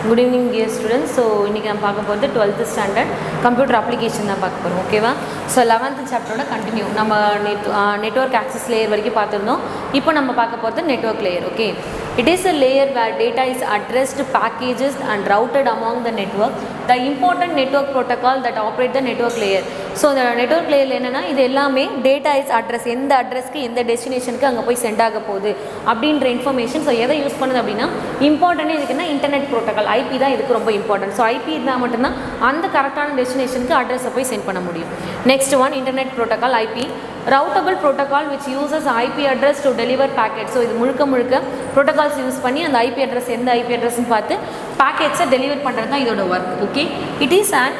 Good evening dear students. So இன்னைக்கு நம்ம பார்க்க போறது 12th standard computer application தான் பார்க்க போறோம். ஓகேவா? So 11th chapter ஓட கண்டினியூ. நம்ம network access layer வரைக்கும் பார்த்திருந்தோம். இப்போ நம்ம பார்க்க போறது network layer. Okay. It is a layer where data is addressed, packaged and routed among the network. The important network protocol that operate the network layer. So the network layer என்னன்னா இது எல்லாமே data is address எந்த அட்ரஸ்க்கு எந்த டெஸ்டினேஷனுக்கு அங்கே போய் send ஆக போகுது அப்படின்ற இன்ஃபர்மேஷன். ஸோ எதை யூஸ் பண்ணுது அப்படின்னா இம்பார்ட்டன்ட் இதுக்குன்னா இன்டர்நெட் ப்ரோட்டோக்கால் ஐபி தான் இதுக்கு ரொம்ப இம்பார்ட்டன்ட். ஸோ ஐபி இருந்தால் மட்டும்தான் அந்த கரெக்டான டெஸ்டினேஷனுக்கு அட்ரஸை போய் சென்ட் பண்ண முடியும். Next one internet protocol IP. Routable protocol which uses IP address to deliver packet. So இது முழுக்க ப்ரோட்டோகால்ஸ் யூஸ் பண்ணி அந்த ஐபி அட்ரஸ் எந்த ஐபி அட்ரஸ்ன்னு பார்த்து பேக்கெட்ஸை டெலிவர் பண்ணுறது தான் இதோட work. Okay, it is and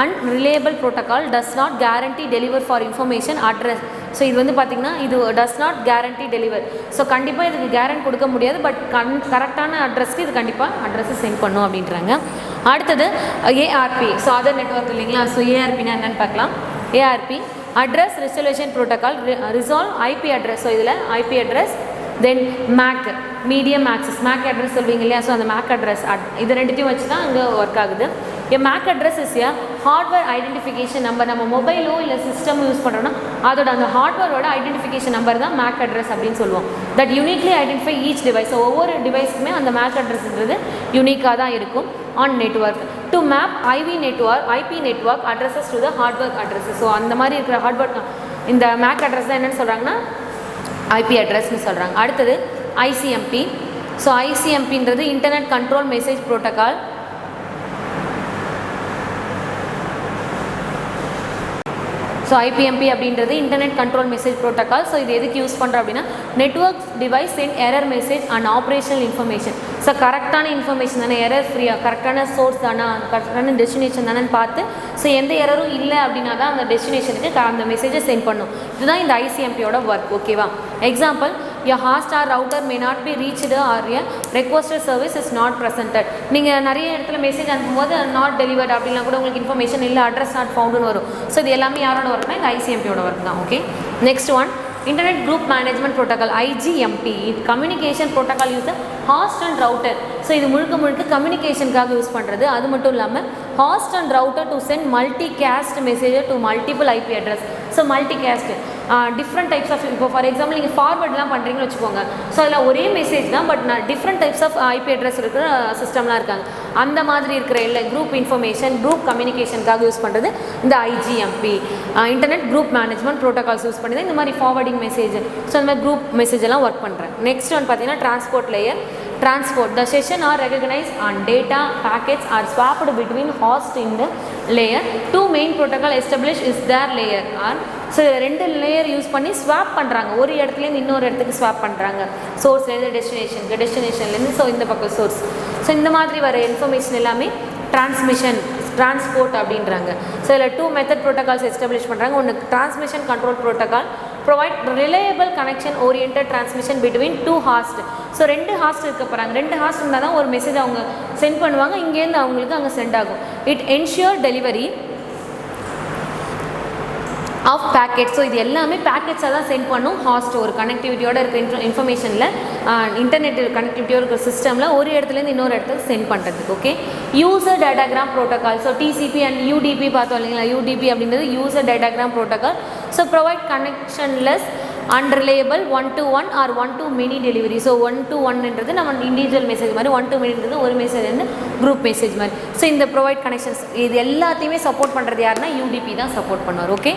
unreliable protocol does not guarantee deliver for information address. So இது வந்து பார்த்திங்கன்னா இது does not guarantee deliver. So கண்டிப்பாக இதுக்கு கேரண்ட் கொடுக்க முடியாது, பட் கரெக்டான அட்ரஸ்க்கு இது கண்டிப்பாக அட்ரஸை சென்ட் பண்ணும் அப்படின்றாங்க. அடுத்தது ஏஆர்பி. ஸோ அதர் நெட்வொர்க் இல்லைங்களா? ஸோ ஏஆர்பின்னா என்னென்னு பார்க்கலாம். ARP address resolution protocol resolve IP address. So இதில் IP address then MAC medium access MAC address சொல்வீங்க இல்லையா? ஸோ அந்த மேக் அட்ரஸ் இது ரெண்டுத்தையும் வச்சு தான் அங்கே ஒர்க் ஆகுது. A MAC address is a hardware identification number. நம்ம மொபைலோ இல்லை சிஸ்டம் யூஸ் பண்ணுறோன்னா அதோட அந்த ஹார்ட்வேரோட ஐடென்டிஃபிகேஷன் நம்பர் தான் MAC அட்ரஸ் அப்படின்னு சொல்லுவோம். That uniquely identify each device. So ஒவ்வொரு டிவைஸுக்குமே அந்த MAC அட்ரஸ்ன்றது யூனிக்காக தான் இருக்கும் on network. To map IP network addresses to the hardware addresses. So அந்த மாதிரி இருக்கிற ஹார்ட்வேர் இந்த MAC அட்ரஸ் தான் என்னென்னு சொல்கிறாங்கன்னா ஐபி அட்ரஸ்ன்னு சொல்கிறாங்க. அடுத்தது ஐசிஎம்பி. ஸோ ஐசிஎம்பின்றது internet control message protocol. So IPMP அப்படின்றது internet control message protocol. So இது எதுக்கு யூஸ் பண்ணுறோம் அப்படின்னா network device send error message and operational information. So கரெக்டான இன்ஃபர்மேஷன் தானே, எரர் ஃப்ரீயாக கரெக்டான சோர்ஸ் தானே, கரெக்டான டெஸ்டினேஷன் தானேன்னு பார்த்து ஸோ எந்த எரரும் இல்லை அப்படின்னா தான் அந்த டெஸ்டினேஷனுக்கு அந்த மெசேஜை சென்ட் பண்ணும். இதுதான் இந்த ஐசிஎம்பியோட ஒர்க். ஓகேவா? Example, your host or router may not be reached or a requested service is not presented. நீங்கள் நிறைய இடத்துல மெசேஜ் அனுப்பும்போது நாட் டெலிவர்ட் அப்படின்னா கூட உங்களுக்கு இன்ஃபர்மேஷன் இல்லை, அட்ரஸ் நாட் ஃபவுண்டுன்னு வரும். ஸோ இது எல்லாமே யாரோட ஒர்க்னா இந்த ஐசிஎம்பியோட ஒர்க் தான். Okay, next one internet group management protocol IGMP. இது communication protocol use host and router. So இது முழுக்க கம்யூனிகேஷனுக்காக யூஸ் பண்ணுறது. அது மட்டும் இல்லாமல் host and router to send multicast messages to multiple IP address. So multicast different types of, இப்போ for example நீங்கள் ஃபார்வர்ட்லாம் பண்ணுறீங்கன்னு வச்சுக்கோங்க. ஸோ அதில் ஒரே மெசேஜ் தான், but different types of IP address இருக்கிற சிஸ்டம்லாம் இருக்காங்க. அந்த மாதிரி இருக்கிற எல்லா குரூப் இன்ஃபர்மேஷன் குரூப் கம்யூனிகேஷனுக்காக யூஸ் பண்ணுறது இந்த IGMP internet group management protocols use பண்ணி தான் இந்த மாதிரி ஃபார்வர்டிங் மெசேஜ், ஸோ அந்த மாதிரி குரூப் மெசேஜ் எல்லாம் ஒர்க் பண்ணுறேன். நெக்ஸ்ட் ஒன் பார்த்தீங்கன்னா transport layer. Transport. The session are recognized and data packets are swapped between host in the layer. Two main protocol established is their layer are. So ரெண்டு layer use பண்ணி swap பண்ணுறாங்க. ஒரு இடத்துலேருந்து இன்னொரு இடத்துக்கு swap பண்ணுறாங்க. சோர்ஸ்லேருந்து டெஸ்டினேஷன்லேருந்து so இந்த பக்கம் சோர்ஸ். ஸோ இந்த மாதிரி வர இன்ஃபர்மேஷன் எல்லாமே டிரான்ஸ்போர்ட் அப்படின்றாங்க. ஸோ இதில் டூ மெத்தட் ப்ரோட்டோகால்ஸ் எஸ்டாப்ளிஷ் பண்ணுறாங்க. ஒன்று transmission control protocol provide reliable connection oriented transmission between two host. So ரெண்டு ஹாஸ்ட் இருக்க போகிறாங்க. ரெண்டு ஹாஸ்ட் இருந்தால் தான் ஒரு மெசேஜ் அவங்க சென்ட் பண்ணுவாங்க, இங்கேருந்து அவங்களுக்கு அங்கே சென்ட் ஆகும். It ensure delivery of packet. So இது எல்லாமே பேக்கெட்ஸாக தான் சென்ட் பண்ணும். ஹாஸ்ட் ஒரு கனெக்டிவிட்டியோட இருக்கிற இன்ஃபர்மேஷனில் இன்டர்நெட் கனெக்டிவிட்டியோட இருக்கிற சிஸ்டமில் ஒரு இடத்துலேருந்து இன்னொரு இடத்துக்கு சென்ட் பண்ணுறதுக்கு. Okay, user datagram protocol. So TCP and UDP பார்த்தோம் இல்லைங்களா? யூடிபி அப்படின்றது user datagram protocol. So provide connectionless unreliable 1-to-1 or 1-to-many delivery. So 1-to-1ன்றது நம்ம இண்டிவிஜுவல் மெசேஜ் மாதிரி, 1-to-manyன்றது ஒரு மெசேஜ் வந்து குரூப் மெசேஜ் மாதிரி. ஸோ இந்த ப்ரொவைட் கனெக்ஷன்ஸ் இது எல்லாத்தையுமே சப்போர்ட் பண்ணுறது யாருன்னா யூடிபி தான் சப்போர்ட் பண்ணுவார். Okay,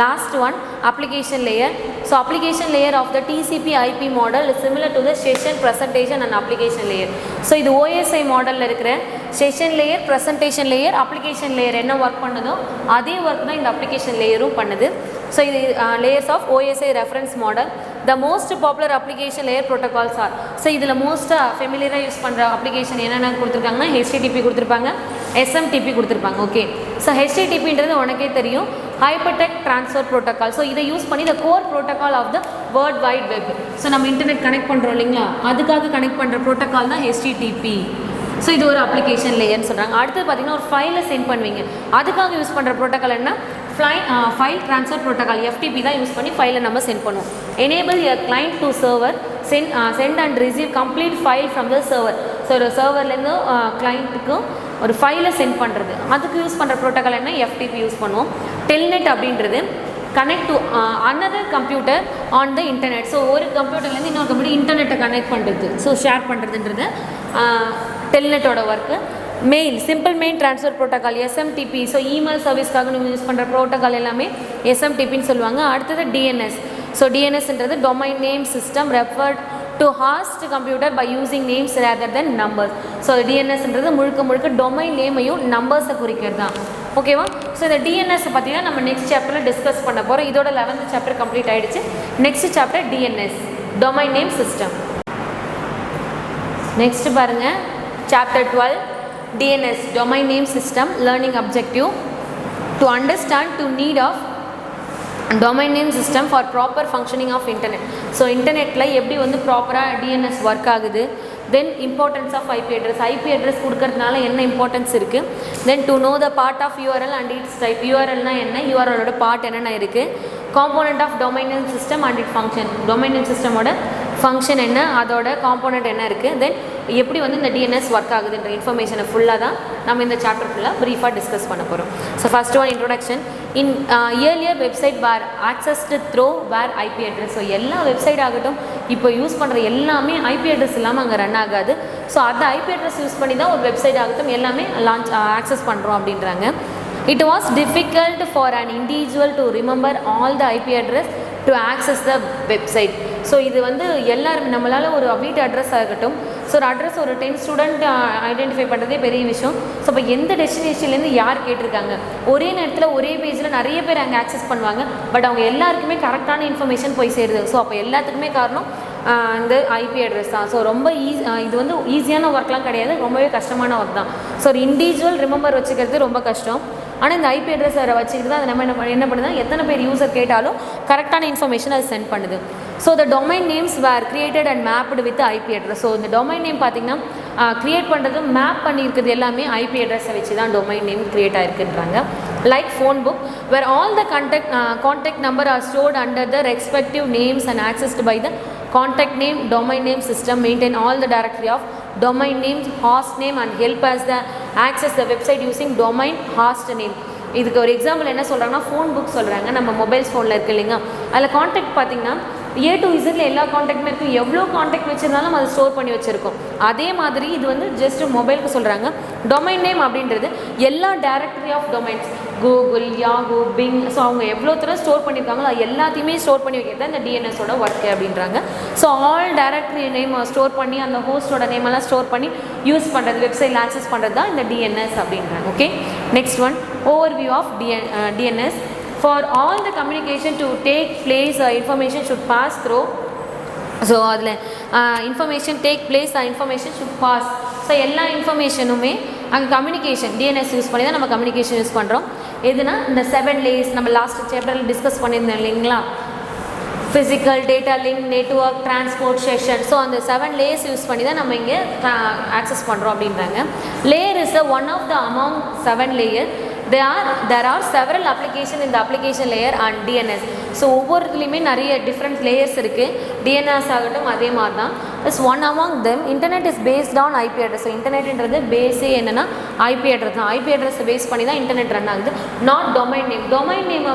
last one application layer. So application layer of the TCP IP model is similar to the session presentation and application layer. So இது OSI மாடலில் இருக்கிற session layer, presentation layer, application layer என்ன work பண்ணுதோ அதே work தான் இந்த application லேயரும் பண்ணுது. So இது layers of OSI reference model. The most popular application layer protocols are. So இதில் மோஸ்ட்டாக ஃபெமிலியராக யூஸ் பண்ணுற அப்ளிகேஷன் என்னென்ன கொடுத்துருக்காங்கன்னா ஹெச்டிடிபி கொடுத்துருப்பாங்க, எஸ்எம்டிபி கொடுத்துருப்பாங்க. ஓகே, ஸோ ஹெச்டிடிபின்றது உனக்கே தெரியும், ஹைப்பர்டெக் ட்ரான்ஸ்ஃபர் ப்ரோட்டோக்கால். ஸோ இதை யூஸ் பண்ணி the core protocol of the world wide web. So நம்ம இன்டர்நெட் கனெக்ட் பண்ணுறோம் இல்லைங்களா, அதுக்காக கனெக்ட் பண்ணுற ப்ரோட்டோக்கால் தான் ஹெச்டிடிபி. ஸோ இது ஒரு அப்ளிகேஷன் லேயர்னு சொல்கிறாங்க. அடுத்து பார்த்தீங்கன்னா ஒரு ஃபைலை சென்ட் பண்ணுவீங்க, அதுக்காக யூஸ் பண்ணுற ப்ரோட்டோக்கால் என்ன ஃபைல் ட்ரான்ஸ்ஃபர் ப்ரோட்டோகால் FTP தான் யூஸ் பண்ணி ஃபைலை நம்ம சென்ட் பண்ணுவோம். Enable a client to server send and receive complete file from the server. So ஒரு சர்வர்லேருந்து கிளைண்ட்டுக்கு ஒரு ஃபைலை சென்ட் பண்ணுறது, அதுக்கு யூஸ் பண்ணுற ப்ரோட்டோகால் என்ன, FTP யூஸ் பண்ணுவோம். டெல்நெட் அப்படின்றது connect to another computer on the internet. So ஒரு கம்ப்யூட்டர்லேருந்து இன்னொரு கம்ப்யூட்டர் இன்டர்நெட்டை கனெக்ட் பண்ணுறது, ஸோ ஷேர் பண்ணுறதுன்றது டெல்நெட்டோட work. Mail simple mail transfer protocol SMTP. So email சர்வீஸ்க்காக நீங்கள் யூஸ் பண்ணுற ப்ரோட்டோகால் எல்லாமே SMTPன்னு சொல்லுவாங்க. அடுத்தது DNS. ஸோ DNSன்றது domain name system referred to host computer by using names rather than numbers. So DNSன்றது முழுக்க டொமைன் நேமையும் நம்பர்ஸை குறிக்கிறது தான். ஓகேவா? ஸோ இந்த DNS பார்த்தீங்கன்னா நம்ம நெக்ஸ்ட் சாப்டரில் டிஸ்கஸ் பண்ண போகிறோம். இதோட 11th சாப்டர் கம்ப்ளீட் ஆகிடுச்சு. Next chapter DNS domain name system. Next பாருங்கள் chapter 12 DNS domain name system learning objective to understand to need of domain name system for proper functioning of internet. So internetல எப்படி வந்து ப்ராப்பராக DNS work ஆகுது, then importance of IP address, IP address கொடுக்கறதுனால என்ன importance இருக்குது, then to know the part of URL and it's type. URLனா என்ன, URLோட பார்ட் என்னென்ன இருக்குது, component of domain name system and it function. Domain name சிஸ்டமோட ஃபங்க்ஷன் என்ன, அதோட காம்போனன்ட் என்ன இருக்குது, தென் எப்படி வந்து இந்த DNS ஒர்க் ஆகுதுன்ற இன்ஃபர்மேஷனை ஃபுல்லாக தான் நம்ம இந்த சாப்டர் ஃபுல்லாக ப்ரீஃபாக டிஸ்கஸ் பண்ண போகிறோம். So first one introduction. In earlier website were accessed through were IP address. So எல்லா வெப்சைட் ஆகட்டும் இப்போ யூஸ் பண்ணுற எல்லாமே IP address இல்லாமல் அங்கே ரன் ஆகாது. ஸோ அந்த IP address யூஸ் பண்ணி தான் ஒரு வெப்சைட் ஆகட்டும் எல்லாமே ஆக்சஸ் பண்ணுறோம் அப்படின்றாங்க. It was difficult for an individual to remember all the IP address to access the website. So இது வந்து எல்லாருமே நம்மளால் ஒரு வீட்டு அட்ரஸ் ஆகட்டும், ஸோ ஒரு அட்ரஸ் ஒரு 10 ஸ்டூடெண்ட் ஐடென்டிஃபை பண்ணுறதே பெரிய விஷயம். ஸோ இப்போ எந்த டெஸ்டினேஷன்லேருந்து யார் கேட்டிருக்காங்க, ஒரே நேரத்தில் ஒரே பேஜில் நிறைய பேர் அங்கே ஆக்சஸ் பண்ணுவாங்க, பட் அவங்க எல்லாருக்குமே கரெக்டான இன்ஃபர்மேஷன் போய் சேருது. ஸோ அப்போ எல்லாத்துக்குமே காரணம் இந்த IP அட்ரஸ் தான். ஸோ ரொம்ப இது வந்து ஈஸியான ஒர்க்லாம் கிடையாது, ரொம்பவே கஷ்டமான ஒர்க் தான். ஸோ ஒரு இண்டிவிஜுவல் ரிமெம்பர் வச்சுக்கிறது ரொம்ப கஷ்டம். ஆனால் இந்த IP அட்ரஸ் வச்சுக்கிட்டு தான் அதை நம்ம என்ன பண்ணுது, எத்தனை பேர் யூசர் கேட்டாலும் கரெக்டான இன்ஃபர்மேஷன் அது சென்ட் பண்ணுது. So the domain names were created and mapped with IP address. So இந்த டொமைன் நேம் பார்த்திங்கன்னா க்ரியேட் பண்ணுறது மேப் பண்ணியிருக்கிறது எல்லாமே IP அட்ரஸை வச்சு தான் டொமைன் நேம் க்ரியேட் ஆகிருக்குன்றாங்க. Like phone book where all the contact number are stored under the respective names and accessed by the contact name domain name system maintain all the directory of domain names host name and help us the access the website using domain host name. இதுக்கு ஒரு example என்ன சொல்கிறாங்கன்னா phone book சொல்கிறாங்க. நம்ம mobiles ஃபோனில் இருக்குது இல்லைங்க, அதில் கான்டாக்ட் பார்த்திங்கன்னா A to Z எல்லா கான்டாக்டுமே இருக்கும். எவ்வளோ கான்டாக்ட் வச்சுருந்தாலும் அதை ஸ்டோர் பண்ணி வச்சுருக்கோம். அதே மாதிரி இது வந்து ஜஸ்ட் மொபைலுக்கு சொல்கிறாங்க. டொமைன் நேம் அப்படின்றது எல்லா directory of domains, Google, Yahoo, Bing, so அவங்க எவ்வளோ தூரம் ஸ்டோர் பண்ணியிருக்காங்களோ அது எல்லாத்தையுமே ஸ்டோர் பண்ணி வைக்கிறது தான் இந்த DNSோட ஒர்க்கு அப்படின்றாங்க. So all directory name store பண்ணி அந்த ஹோஸ்டோட நேமெல்லாம் ஸ்டோர் பண்ணி யூஸ் பண்ணுறது, வெப்சைட்டில் ஆக்சஸ் பண்ணுறது தான் இந்த DNS அப்படின்றாங்க. Okay, next one overview of DNS. For all the communication to take place, information should pass through. So அதில் information take place, information should pass. So எல்லா இன்ஃபர்மேஷனுமே அங்கே கம்யூனிகேஷன் DNS யூஸ் பண்ணி தான் நம்ம கம்யூனிகேஷன் யூஸ் பண்ணுறோம். எதுனா இந்த 7 லேயர்ஸ் நம்ம லாஸ்ட் சாப்டரில் டிஸ்கஸ் பண்ணியிருந்தோம் இல்லைங்களா, physical, data link, network, transport, session. So அந்த 7 லேயர்ஸ் யூஸ் பண்ணி தான் நம்ம இங்கே ஆக்சஸ் பண்ணுறோம் அப்படின்றாங்க. Layer is one of the among 7 லேயர். There are several applications in the application layer and DNS. So ஒவ்வொருத்துலேயுமே நிறைய டிஃப்ரெண்ட் லேயர்ஸ் இருக்குது. DNS ஆகட்டும் அதே மாதிரி தான். Is one among them internet is based on IP address. So இன்டர்நெட்ன்றது பேஸே என்னென்னா IP அட்ரஸ் தான். IP அட்ரஸை பேஸ் பண்ணி தான் இன்டர்நெட் ரன் ஆகுது, நாட் டொமைன் நேம். டொமைன் நேமை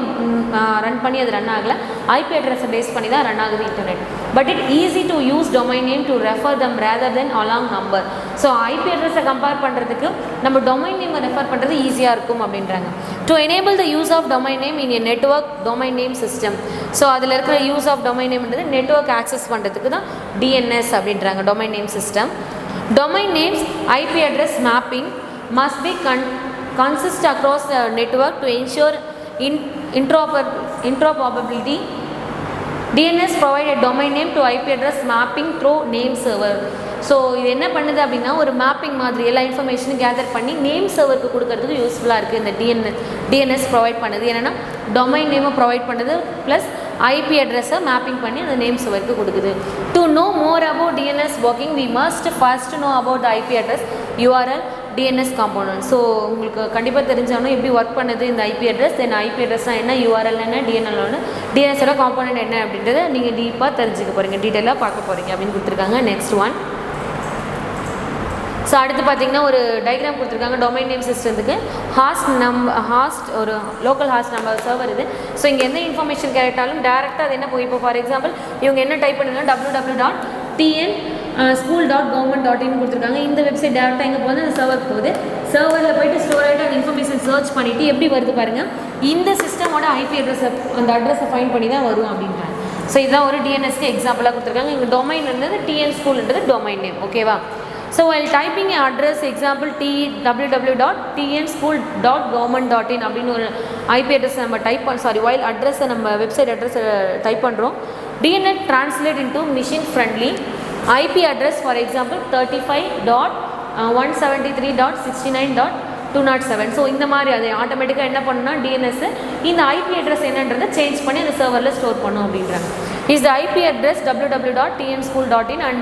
ரன் பண்ணி அது ரன் ஆகலை, IP அட்ரஸை பேஸ் பண்ணி தான் ரன் ஆகுது internet. But it easy to use domain name to refer them rather than along number. So IP அட்ரஸை கம்பேர் பண்ணுறதுக்கு நம்ம டொமைன் நேமை ரெஃபர் பண்ணுறது ஈஸியாக இருக்கும் அப்படின்றாங்க. To enable the use of domain name in a network domain name system. So அதில் இருக்கிற யூஸ் ஆஃப் டொமைன் நேம்ன்றது நெட்வொர்க் ஆக்சஸ் பண்ணுறதுக்கு தான் DNS அப்படின்றாங்க, domain name system. Domain names IP address mapping must be consist across the network to ensure interoperability. DNS provide a domain name to IP address mapping through name server. So இது என்ன பண்ணுது அப்படின்னா ஒரு mapping மாதிரி எல்லா இன்ஃபர்மேஷனும் gather பண்ணி name சர்வருக்கு கொடுக்கறதுக்கு யூஸ்ஃபுல்லாக இருக்குது இந்த DNS ப்ரொவைட் பண்ணுது. என்னென்னா டொமைன் நேமை ப்ரொவைட் பண்ணுது ப்ளஸ் IP அட்ரஸை மேப்பிங் பண்ணி அந்த நேம் சர்வருக்கு கொடுக்குது. To know more about DNS working we must first know about the IP address, URL, DNS component. So உங்களுக்கு கண்டிப்பாக தெரிஞ்சாலும் எப்படி ஒர்க் பண்ணுது இந்த ஐபி அட்ரஸ், தென் ஐபி அட்ரஸ்னால் என்ன, யூஆர்எல் என்ன, டிஎன்எல் ஒன்று, டிஎன்எஸோட காம்போனன்ட் என்ன அப்படின்றத நீங்கள் டீப்பாக தெரிஞ்சுக்க போகிறீங்க, டீட்டெயிலாக பார்க்க போகிறீங்க அப்படின்னு கொடுத்துருக்காங்க. Next one. ஸோ அடுத்து பார்த்தீங்கன்னா ஒரு டயக்ராம் கொடுத்துருக்காங்க டொமைன் நேம் சிஸ்டத்துக்கு. ஹாஸ்ட் ஒரு லோக்கல் ஹாஸ்ட் நம்பர் சர்வர் இது. ஸோ இங்கே எந்த இன்ஃபர்மேஷன் கேட்டாலும் டேரெக்டாக அது என்ன போய் இப்போ ஃபார் எக்ஸாம்பிள் இவங்க என்ன டைப் பண்ணுங்கன்னா www.tnschool.government.in கொடுத்துருக்காங்க. இந்த வெப்சைட் டேரெக்டாக எங்கே போகுது, அந்த சர்வர் போகுது. சர்வரில் போய்ட்டு ஸ்டோர் ஆகிட்டு அந்த இன்ஃபர்மேஷன் சர்ச் பண்ணிவிட்டு எப்படி வருது பாருங்கள், இந்த சிஸ்டமோட ஐபி அட்ரஸை அந்த அட்ரஸை ஃபைண்ட் பண்ணி தான் வரும் அப்படின்றாங்க. ஸோ இதுதான் ஒரு டிஎன்எஸ்க்கு எக்ஸாம்பிளாக கொடுத்துருக்காங்க. இங்கே டொமைன் இருந்தது டிஎன் ஸ்கூல்ன்றது டொமைன் நேம். ஓகேவா? So while typing an address, example www.tnschool.government.in அப்படின்னு ஒரு ஐபி அட்ரஸ் நம்ம டைப் while அட்ரஸை நம்ம வெப்சைட் அட்ரஸை டைப் பண்ணுறோம், DNet translate into machine friendly IP address, for example 35.173.69.207. So இந்த மாதிரி அதை ஆட்டோமேட்டிக்காக என்ன பண்ணுன்னா டிஎன்எஸ் இந்த ஐபி அட்ரஸ் என்னன்றதை சேஞ்ச் பண்ணி அந்த சர்வரில் ஸ்டோர் பண்ணும் அப்படின்றாங்க. Is the IP address www.tnschool.in and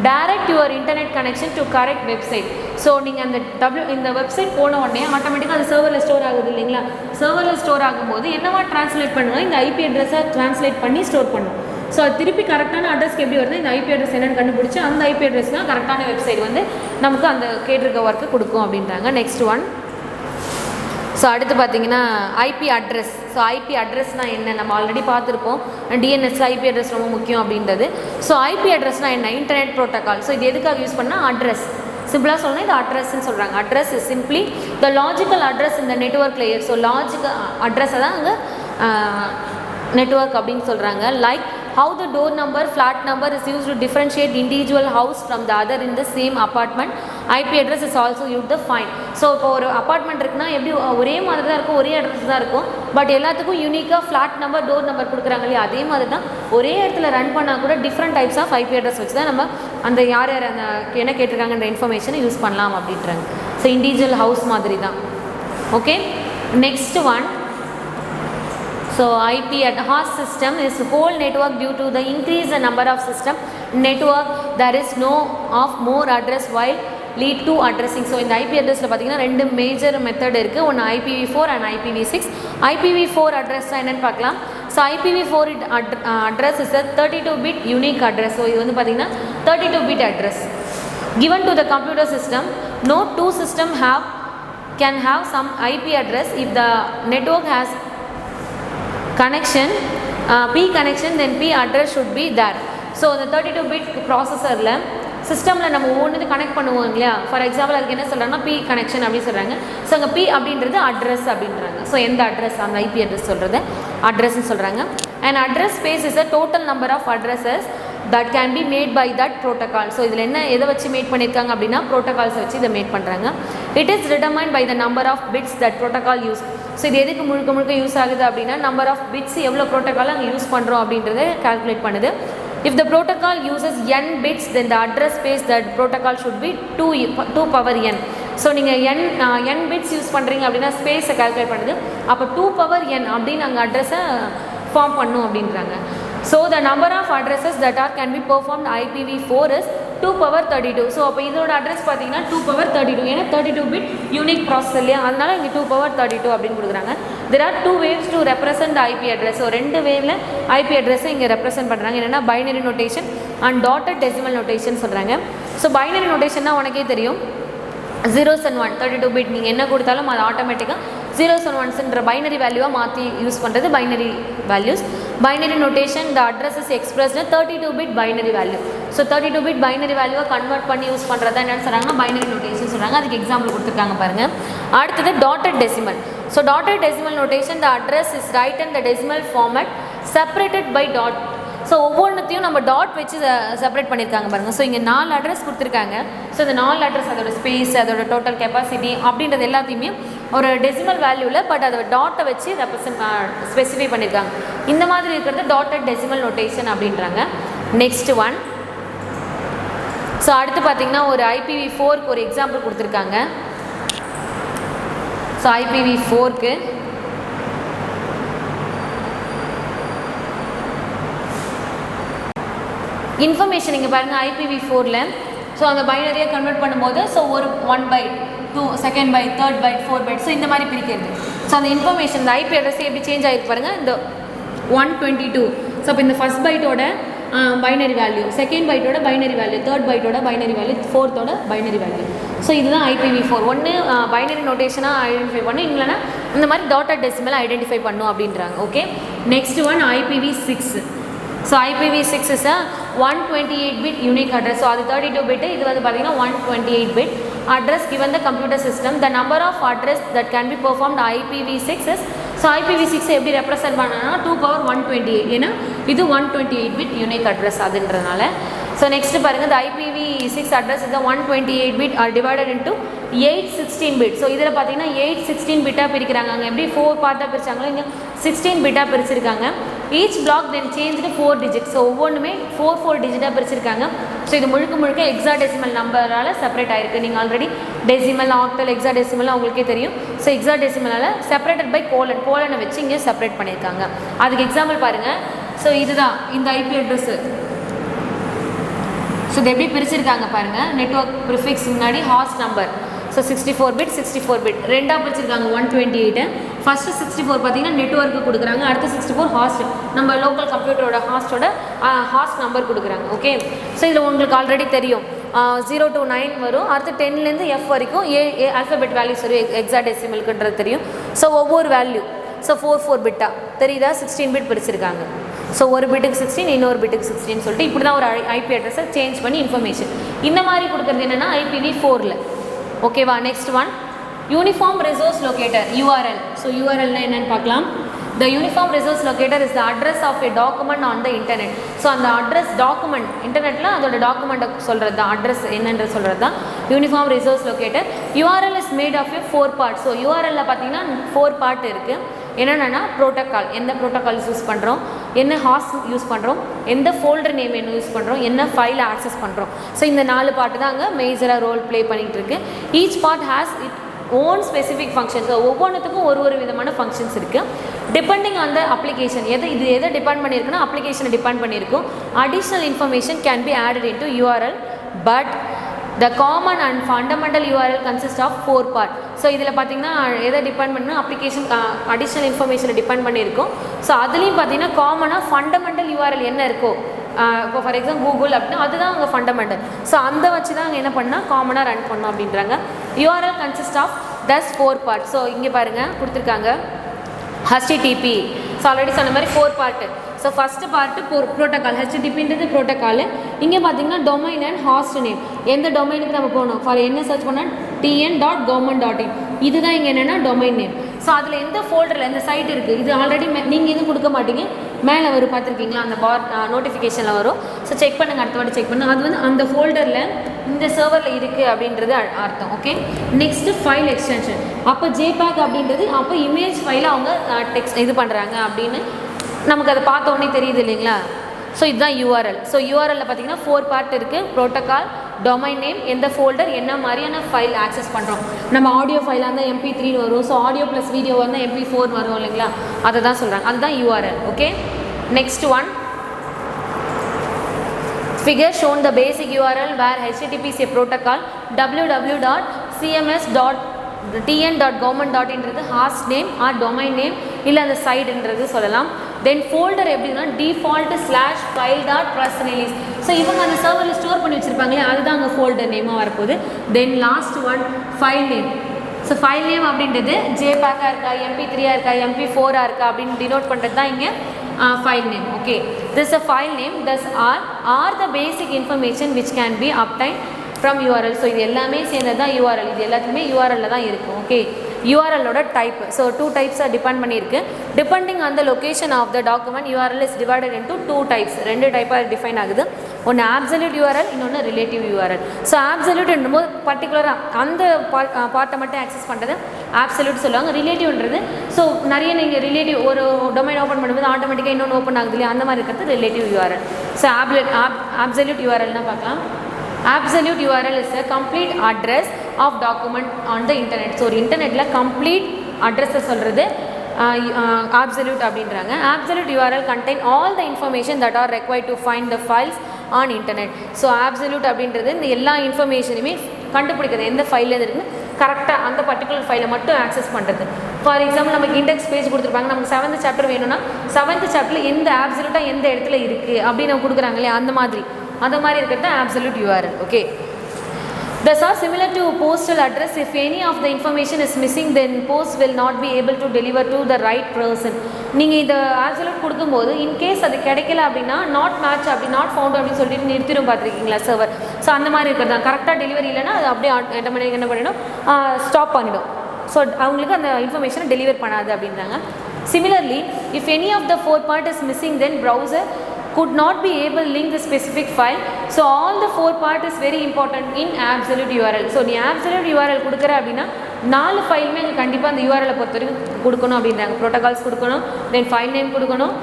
direct your internet connection to correct website. So நீங்கள் அந்த இந்த வெப்சைட் போன உடனே ஆட்டோமேட்டிக்காக அந்த சர்வரில் ஸ்டோர் ஆகுது இல்லைங்களா, சர்வரில் ஸ்டோர் ஆகும்போது என்னவா ட்ரான்ஸ்லேட் பண்ணுவோம், இந்த ஐபி அட்ரஸை ட்ரான்ஸ்லேட் பண்ணி ஸ்டோர் பண்ணும். ஸோ அது திருப்பி கரெக்டான அட்ரஸ்க்கு எப்படி வருது, இந்த ஐபி அட்ரஸ் என்னென்னு கண்டுபிடிச்சி அந்த ஐபி அட்ரஸ் தான் கரெக்டான வெப்சைட் வந்து நமக்கு அந்த கேட்டிருக்க ஒர்க்கு கொடுக்கும் அப்படின்றாங்க. Next one. ஸோ அடுத்து பார்த்தீங்கன்னா ஐபி அட்ரஸ். ஸோ ஐபி அட்ரஸ்னால் என்ன, நம்ம ஆல்ரெடி பார்த்துருப்போம் டிஎன்எஸ்ல ஐபி அட்ரஸ் ரொம்ப முக்கியம் அப்படின்றது. ஸோ ஐபி அட்ரஸ்னால் என்ன, இன்டர்நெட் ப்ரோட்டோகால். ஸோ இது எதுக்காக யூஸ் பண்ணால் அட்ரஸ், சிம்பிளாக சொல்லணும் இது அட்ரஸ்ன்னு சொல்கிறாங்க. Address is simply the logical address இந்த நெட்வொர்க் லேயர். ஸோ லாஜிக்கல் அட்ரஸை தான் அங்கே நெட்வொர்க் அப்படின்னு சொல்கிறாங்க. Like how the door number, flat number is used to differentiate individual house from the other in the same apartment, IP address is also used to find. So இப்போ ஒரு apartment இருக்குன்னா எப்படி ஒரே மாதிரி தான் இருக்கும், ஒரே அட்ரஸ் தான் இருக்கும், பட் எல்லாத்துக்கும் யூனிக்காக ஃப்ளாட் நம்பர், டோர் நம்பர் கொடுக்குறாங்க இல்லையா, அதே மாதிரி தான் ஒரே இடத்துல ரன் பண்ணால் கூட different types of IP address வச்சு தான் நம்ம அந்த யார் யார் அந்த என்ன கேட்டிருக்காங்கன்ற இன்ஃபர்மேஷனை யூஸ் பண்ணலாம் அப்படின்றாங்க. ஸோ இண்டிவிஜுவல் ஹவுஸ் மாதிரி தான். Okay, next one. So IP at host system is whole network due to the increase the number of system network there is no of more address while lead to addressing. So இந்த IP addressல பார்த்தீங்கன்னா ரெண்டு major method இருக்குது, ஒன்று IPv4 and IPv6. IPv4 address என்னன்னு பார்க்கலாம். So IPv4 address is a 32-bit unique address. So இது வந்து பார்த்தீங்கன்னா 32-bit address given to the computer system. No two system can have some IP address if the network has connection, P connection, then P address should be there. So இந்த 32-bit ப்ராசஸரில் சிஸ்டமில் நம்ம ஒவ்வொன்று connect பண்ணுவோம் இல்லையா, for example அதுக்கு என்ன சொல்கிறாங்கன்னா P connection அப்படின்னு சொல்கிறாங்க. ஸோ அங்கே P அப்படின்றது அட்ரஸ் அப்படின்றாங்க. ஸோ எந்த அட்ரஸ், அந்த ஐபி அட்ரஸ் சொல்கிறது அட்ரஸ்ன்னு சொல்கிறாங்க. And address space is a total number of addresses that can be made by that protocol. So இதில் என்ன எதை வச்சு மேட் பண்ணியிருக்காங்க அப்படின்னா ப்ரோட்டோகால்ஸை வச்சு இதை மேட் பண்ணுறாங்க. It is determined by the number of bits that protocol use. So இது எதுக்கு முழுக்க யூஸ் ஆகுது அப்படின்னா நம்பர் ஆஃப் பிட்ஸ் எவ்வளோ ப்ரோட்டோக்கால் அங்கே யூஸ் பண்ணுறோம் அப்படின்றத கால்குலேட் பண்ணுது. If the protocol uses n bits then the address space that protocol should be 2 power n. So நீங்கள் n பிட்ஸ் யூஸ் பண்ணுறீங்க அப்படின்னா ஸ்பேஸை கால்குலேட் பண்ணுது, அப்போ 2 பவர் n அப்படின்னு அங்கே அட்ரஸை ஃபார்ம் பண்ணும் அப்படின்றாங்க. So the number of addresses that can be performed IPv4 is 2 power 32. So அப்போ இதோட அட்ரஸ் பார்த்தீங்கன்னா 2 power 32, ஏன்னா 32-bit யூனிக் ப்ராசஸ் இல்லையா, அதனால இங்கே 2 power 32 அப்படின்னு கொடுக்குறாங்க. There are 2 ways to represent the IP address. So 2 வேவில் IP அட்ரஸை இங்கே ரெப்ரசென்ட் பண்ணுறாங்க. என்னென்னா binary notation and dotted decimal notation சொல்கிறாங்க. ஸோ பைனரி நோட்டேஷன்னா உனக்கே தெரியும், 0s and 1 32-bit நீங்கள் என்ன கொடுத்தாலும் அது ஆட்டோமேட்டிக்காக 0s and 1sன்ற பைனரி வேல்யூவாக மாற்றி யூஸ் பண்ணுறது binary values. Binary notation the address is expressed 32-bit binary value. So 32-bit binary வேல்யூவை கன்வெர்ட் பண்ணி யூஸ் பண்ணுறதா என்னென்னு சொல்கிறாங்கன்னா பைனரி நோட்டேஷன் சொல்கிறாங்க. அதுக்கு எக்ஸாம்பிள் கொடுத்துருக்காங்க பாருங்கள். அடுத்தது dotted decimal. So dotted decimal notation the address is write and the decimal format separated by dot. So ஒவ்வொன்றுத்தையும் நம்ம டாட் வச்சு செப்பரேட் பண்ணியிருக்காங்க பாருங்கள். ஸோ இங்கே 4 அட்ரஸ் கொடுத்துருக்காங்க. ஸோ இந்த 4 அட்ரஸ் அதோட ஸ்பேஸ், அதோட டோட்டல் கெப்பாசிட்டி அப்படின்றது எல்லாத்தையுமே ஒரு டெசிமல் வேல்யூவில் பட் அதோட டாட்டை வச்சு ஸ்பெசிஃபை பண்ணியிருக்காங்க. இந்த மாதிரி இருக்கிறது டாட்டட் டெசிமல் நோட்டேஷன் அப்படின்றாங்க. Next one. ஸோ அடுத்து பார்த்தீங்கன்னா ஒரு IPv4க்கு ஒரு எக்ஸாம்பிள் கொடுத்துருக்காங்க. ஸோ IPv4க்கு இன்ஃபர்மேஷன் இங்கே பாருங்கள். IPv4ல் ஸோ அந்த பைனரியை கன்வெர்ட் பண்ணும்போது ஸோ ஒரு 1 byte second byte, third byte, fourth byte. So இந்த மாதிரி பிரிக்கிறது. ஸோ அந்த இன்ஃபர்மேஷன் இந்த ஐபி அட்ரஸ் எப்படி சேஞ்ச் ஆகிருக்கு பாருங்கள். இந்த 122. ஸோ இப்போ இந்த ஃபஸ்ட் பைட்டோட பைனரி வேல்யூ, செகண்ட் பைட்டோட பைனரி வேல்யூ, தேர்ட் பைட்டோட பைனரி வேல்யூ, ஃபோர்த்தோட பைனரி வேல்யூ. ஸோ இதுதான் IPv4. ஒன்று பைனரி நோட்டேஷனாக ஐடென்டிஃபை பண்ணும், இல்லைனா இந்த மாதிரி டாட்டட் டெசிமல் ஐடென்டிஃபை பண்ணும் அப்படின்றாங்க. Okay, next one IPv6. So IPv6 is 128-bit unique address. So அது 32-bit, இது வந்து பார்த்தீங்கன்னா 128-bit address given the computer system. The number of address that can be performed IPv6 is, so IPv6 எப்படி represent பண்ணனா 2^128, ஏன்னா இது 128-bit unique address அதுன்றதுனால. So next பாருங்கள், இந்த IPv6 அட்ரஸ் இந்த 128-bit R divided into 816-bit. So இதில் பார்த்தீங்கன்னா 816-bit-ஆக பிரிக்கிறாங்க. அங்கே எப்படி 4 பார்ட்டாக பிரிச்சாங்களோ இங்கே 16-bit-ஆக பிரிச்சிருக்காங்க. ஈச் பிளாக் தென் சேஞ்ச்டு 4 digits. ஸோ ஒவ்வொன்றுமே 4 டிஜிட்டாக பிரிச்சிருக்காங்க. ஸோ இது முழுக்க எக்ஸாடெசிமல் நம்பரால் செப்பரேட் ஆகிருக்கு. நீங்கள் ஆல்ரெடி டெசிமல், ஆக்டல், எக்ஸாடெசிமல் உங்களுக்கே தெரியும். ஸோ எக்ஸாடெசிமலால் செப்பரேட்டட் பை கோலனை வச்சு இங்கே செப்பரேட் பண்ணியிருக்காங்க. அதுக்கு எக்ஸாம்பிள் பாருங்கள். ஸோ இதுதான் இந்த ஐபி அட்ரஸ். ஸோ இது எப்படி பிரிச்சிருக்காங்க பாருங்கள். நெட்வொர்க் ப்ரிஃபிக்ஸ் முன்னாடி ஹாஸ்ட் நம்பர். ஸோ 64-bit 64-bit ரெண்டாக பிரிச்சிருக்காங்க 128. ஃபஸ்ட்டு 64 பார்த்தீங்கன்னா நெட்வொர்க்கு கொடுக்குறாங்க, அடுத்து 64 ஹாஸ்ட், நம்ம லோக்கல் கம்ப்யூட்டரோட ஹாஸ்ட் நம்பர் கொடுக்குறாங்க. ஓகே, ஸோ இதில் உங்களுக்கு ஆல்ரெடி தெரியும் 0 to 9 வரும், அடுத்து 10லேருந்து F வரைக்கும் ஆல்ஃபபெட் வேல்யூஸ் வரும் எக்ஸாடெசிமலுக்குன்றது தெரியும். ஸோ ஒவ்வொரு வேல்யூ ஸோ 4 பிட்டாக தெரியுதா, 16-bit பிரிச்சிருக்காங்க. ஸோ ஒரு பிட்டுக்கு 16, இன்னொரு பிட்டுக்கு 16 சொல்லிட்டு இப்படி தான் ஒரு ஐபி அட்ரஸை சேஞ்ச் பண்ணி இன்ஃபர்மேஷன் இந்த மாதிரி கொடுக்குறது என்னென்னா IPv4ல். ஓகேவா, next one uniform resource locator URL. So URLனா என்னென்னு பார்க்கலாம். The uniform resource locator is the address of a document on the internet. So அந்த அட்ரஸ் டாக்குமெண்ட் இன்டர்நெட்டில் அதோட டாக்குமெண்ட்டை சொல்கிறது தான், அட்ரஸ் என்னன்றது சொல்கிறது தான் uniform resource locator. URL is made of a 4 parts. So URLல பார்த்தீங்கன்னா 4 part இருக்குது. என்னென்னா ப்ரோட்டோக்கால், எந்த ப்ரோட்டோக்கால்ஸ் யூஸ் பண்ணுறோம், என்ன ஹாஸ்ட் யூஸ் பண்ணுறோம், எந்த ஃபோல்டர் நேம் என்ன யூஸ் பண்ணுறோம், என்ன ஃபைலை ஆக்சஸ் பண்ணுறோம். ஸோ இந்த 4 பார்ட்டு தான் அங்கே மேஜராக ரோல் ப்ளே பண்ணிகிட்டு இருக்கு. Each part has it own specific functions. ஒவ்வொன்றுத்துக்கும் ஒரு விதமான ஃபங்க்ஷன்ஸ் இருக்குது. டிபெண்டிங் ஆன் த அப்ளிகேஷன், எதை டிபெண்ட் பண்ணியிருக்குன்னா அப்ளிகேஷனை டிபெண்ட் பண்ணியிருக்கும். Additional information can be added into URL, but the common and fundamental URL consist of 4 part. So இதில் பார்த்தீங்கன்னா எதை டிபெண்ட் பண்ணால் அப்ளிகேஷன் அடிஷ்னல் இன்ஃபர்மேஷனை டிபெண்ட் பண்ணியிருக்கோம். ஸோ அதுலேயும் பார்த்தீங்கன்னா காமனாக ஃபண்டமெண்டல் URL என்ன இருக்கோ, இப்போ ஃபார் எக்ஸாம்பிள் கூகுள் அப்படின்னா அதுதான் அங்கே ஃபண்டமெண்டல். ஸோ அந்த வச்சு தான் அங்கே என்ன பண்ணால் காமனாக ரன் பண்ணோம் அப்படின்றாங்க. URL consist of thus 4 part. So இங்கே பாருங்கள் கொடுத்துருக்காங்க HTTP. ஸோ ஆல்ரெடி சொன்ன மாதிரி 4 part. So first part protocol, HTTPன்றது ப்ரோட்டோக்கால். இங்கே பார்த்தீங்கன்னா டொமைன் அண்ட் ஹாஸ்ட் நேம், எந்த டொமைனுக்கு நம்ம போகணும், ஃபார் என்ன சர்ச் பண்ணால் tn.government.in, இதுதான் இங்கே என்னென்னா டொமைன் நேம். ஸோ அதில் எந்த ஃபோல்டரில் எந்த சைட் இருக்குது, இது ஆல்ரெடி நீங்கள் எதுவும் கொடுக்க மாட்டீங்க, மேலே வரும் பார்த்துருக்கீங்களா, அந்த நோட்டிஃபிகேஷனில் வரும். ஸோ செக் பண்ணுங்கள், அடுத்த வாட்டி செக் பண்ணுங்கள். அது வந்து அந்த ஃபோல்டரில் இந்த சர்வரில் இருக்குது அப்படின்றது அர்த்தம். Okay, next file extension. அப்போ JPEG அப்படின்றது அப்போ இமேஜ் ஃபைலை அவங்க டெக்ஸ்ட் இது பண்ணுறாங்க அப்படின்னு நமக்கு அதை பார்த்த உடனே தெரியுது இல்லைங்களா. ஸோ இதுதான் URL. ஸோ URLல பார்த்தீங்கன்னா 4 part இருக்குது. ப்ரோட்டோக்கால், டொமைன் நேம், எந்த ஃபோல்டர், என்ன மாதிரியான ஃபைல் ஆக்சஸ் பண்ணுறோம். நம்ம ஆடியோ ஃபைலாக இருந்தால் MP3 வரும். ஸோ ஆடியோ ப்ளஸ் வீடியோ வந்து MP4 வரும் இல்லைங்களா, அதை தான் சொல்கிறாங்க, அதுதான் URL. Okay, next one figure shown the basic URL where HTTP is a protocol. www.cms.tn.government.inன்றது host name or domain name, இல்லை அந்த சைடுன்றது சொல்லலாம். தென் ஃபோல்டர் எப்படின்னா default/file.press_release. ஸோ இவங்க அந்த சர்வரில் ஸ்டோர் பண்ணி வச்சுருப்பாங்களே அதுதான் அங்கே ஃபோல்டர் நேமாக வரப்போகுது. Then last one file name. So file name அப்படின்றது JPEG-ஆக இருக்கா, MP3-ஆக இருக்கா, MP4-ஆக இருக்கா அப்படின்னு டினோட் பண்ணுறது தான் இங்கே file name. Okay, this is a file name. Thus are the basic information which can be obtained from URL. So இது எல்லாமே சேர்ந்தது தான் URL. இது எல்லாத்துக்குமே URL-ல தான் இருக்கும். ஓகே, URL-ஓட டைப். ஸோ 2 types-ஆக டிபெண்ட் பண்ணியிருக்கு. Depending on the location of the document URL is divided into 2 types. 2 டைப்பாக டிஃபைன் ஆகுது. ஒன்று ஆப்சல்யூட் URL, இன்னொன்று ரிலேட்டிவ் URL. ஸோ ஆப்சல்யூட் என்னும்போது பர்டிகுலராக அந்த பார்ட்டை மட்டும் ஆக்சஸ் பண்ணுறது ஆப்சல்யூட் சொல்லுவாங்க. ரிலேட்டிவ்ன்றது ஸோ நிறைய நீங்கள் ரிலேட்டிவ் ஒரு டொமைன் ஓப்பன் பண்ணும்போது ஆட்டோமேட்டிக்காக இன்னொன்று ஓப்பன் ஆகுது இல்லையா, அந்த மாதிரி இருக்கிறது ரிலேட்டிவ் URL. ஸோ ஆப்சல்யூட் URLனா பார்க்கலாம். Absolute URL is a complete address of document on the internet. So ஒரு இன்டர்நெட்டில் கம்ப்ளீட் அட்ரஸை சொல்கிறது absolute அப்படின்றாங்க. Absolute URL contain all the information that are required to find the files on internet. So absolute அப்படின்றது இந்த எல்லா இன்ஃபர்மேஷனுமே கண்டுபிடிக்கிறது, எந்த ஃபைலில் இருக்குன்னு கரெக்டாக அந்த பர்டிகுலர் ஃபைலை மட்டும் ஆக்சஸ் பண்ணுறது. ஃபார் எக்ஸாம்பிள் நமக்கு இண்டெக்ஸ் பேஜ் கொடுத்துருப்பாங்க, நமக்கு 7th சாப்டர் வேணும்னா 7th சாப்டரில் எந்த ஆப்சல்யூட்டாக எந்த இடத்துல இருக்குது அப்படின்னு நம்ம கொடுக்குறாங்க இல்லையா, அந்த மாதிரி இருக்கிறது தான் absolute URL. Okay, these are similar to postal address. If any of the information is missing, then post will not be able to deliver to the right person. நீங்கள் இந்த ஆப்சல்யூட் கொடுக்கும்போது இன்கேஸ் அது கிடைக்கல அப்படின்னா நாட் மேட்ச் அப்படி not found அப்படின்னு சொல்லிட்டு நிறுத்திடும் பார்த்துருக்கீங்களா சர்வர். ஸோ அந்த மாதிரி இருக்கிறது தான். கரெக்டாக டெலிவரி இல்லைன்னா அது அப்படியே ஆட்டோமேட்டிக் என்ன பண்ணிடும், ஸ்டாப் பண்ணிடும். ஸோ அவங்களுக்கு அந்த இன்ஃபர்மேஷனை டெலிவர் பண்ணாது அப்படின்றாங்க. Similarly, if any of the 4 part is missing, then browser could not be able to link the specific file. So all the 4 part is very important in absolute URL. So நீ absolute URL கொடுக்குற அப்படின்னா 4 ஃபைலுமே கண்டிப்பாக அந்த URL பொறுத்த வரைக்கும் கொடுக்கணும் அப்படின்றாங்க. Protocols கொடுக்கணும், தென் ஃபைல் நேம் கொடுக்கணும்,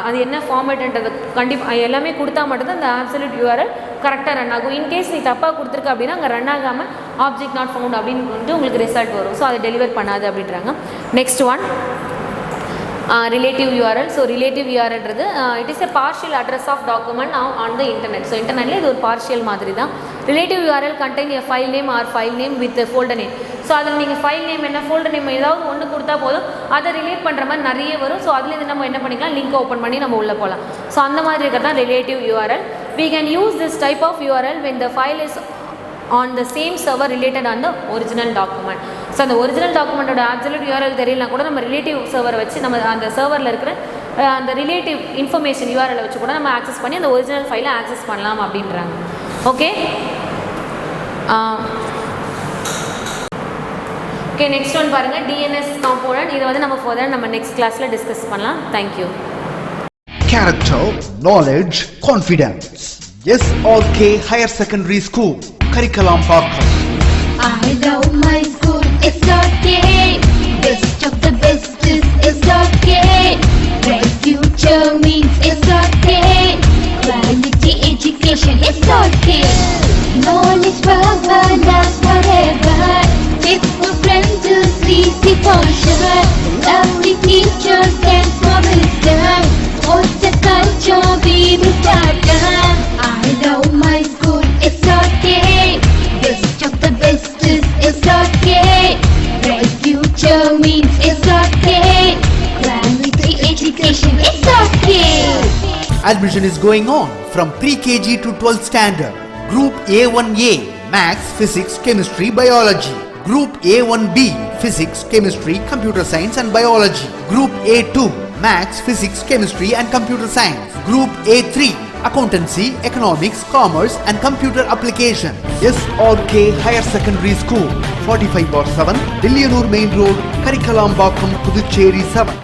அது என்ன ஃபார்மேட்ன்றது கண்டிப்பாக எல்லாமே கொடுத்தா மட்டும்தான் அந்த absolute URL கரெக்டாக ரன் ஆகும். இன்கேஸ் நீ தப்பாக கொடுத்துருக்க அப்படின்னா அங்கே ரன் ஆகாமல் ஆப்ஜெக்ட் நாட் ஃபவுண்ட் அப்படின்னு வந்து உங்களுக்கு ரிசல்ட் வரும். ஸோ அதை டெலிவர் பண்ணாது அப்படின்றாங்க. Next one relative URL. So relative URL it is a partial address of document now on the internet. So internetல இது ஒரு partial மாதிரி தான். Relative URL contain a file name or file name with a folder name. So அதில் நீங்கள் file name என்ன folder name ஏதாவது ஒன்று கொடுத்தா போதும், அதை ரிலேட் பண்ணுற மாதிரி நிறைய வரும். ஸோ அதுலேருந்து நம்ம என்ன பண்ணிக்கலாம், லிங்க் ஓப்பன் பண்ணி நம்ம உள்ளே போகலாம். ஸோ அந்த மாதிரி இருக்கிறது தான் relative URL. We can use this type of URL when the file is on the same server related on the original document. So அந்த ஒரிஜினல் டாக்குமெண்ட்டோட ஆப்சல்யூட் URL தெரியலனா கூட நம்ம ரிலேட்டிவ் சர்வரை வச்சு நம்ம அந்த சர்வரில் இருக்கிற அந்த ரிலேட்டிவ் இன்ஃபர்மேஷன் URL வச்சு கூட நம்ம ஆக்சஸ் பண்ணி அந்த ஒரிஜினல் ஃபைலை ஆக்சஸ் பண்ணலாம் அப்படின்றாங்க. ஓகே ஓகே நெக்ஸ்ட் ஒன் பாருங்கள், DNS காம்போனன்ட். இதை வந்து நம்ம ஃபர்தர் நம்ம நெக்ஸ்ட் கிளாஸில் டிஸ்கஸ் பண்ணலாம். Thank you. Character, knowledge, confidence. SRK Higher Secondary School, Curriculum Parkram. I love my school, SRK. Best of the best is SRK. Bright future means SRK. Quality education, SRK. Knowledge power lasts forever. Faithful friends to see for sure. Lovely teachers can promise them. What's the culture we will start them. I love my school, SRK. Best of the best is SRK. Bright future means SRK. Quality education, SRK. Admission is going on from pre-KG to 12th standard. Group A1A, Maths, Physics, Chemistry, Biology. Group A1B, Physics, Chemistry, Computer Science and Biology. Group A2, Maths, Physics, Chemistry and Computer Science. Group A3, Accountancy, Economics, Commerce and Computer Application. SRK Higher Secondary School, 45/7, Dilliyanur Main Road, Karikalambakkam, Puducherry 7.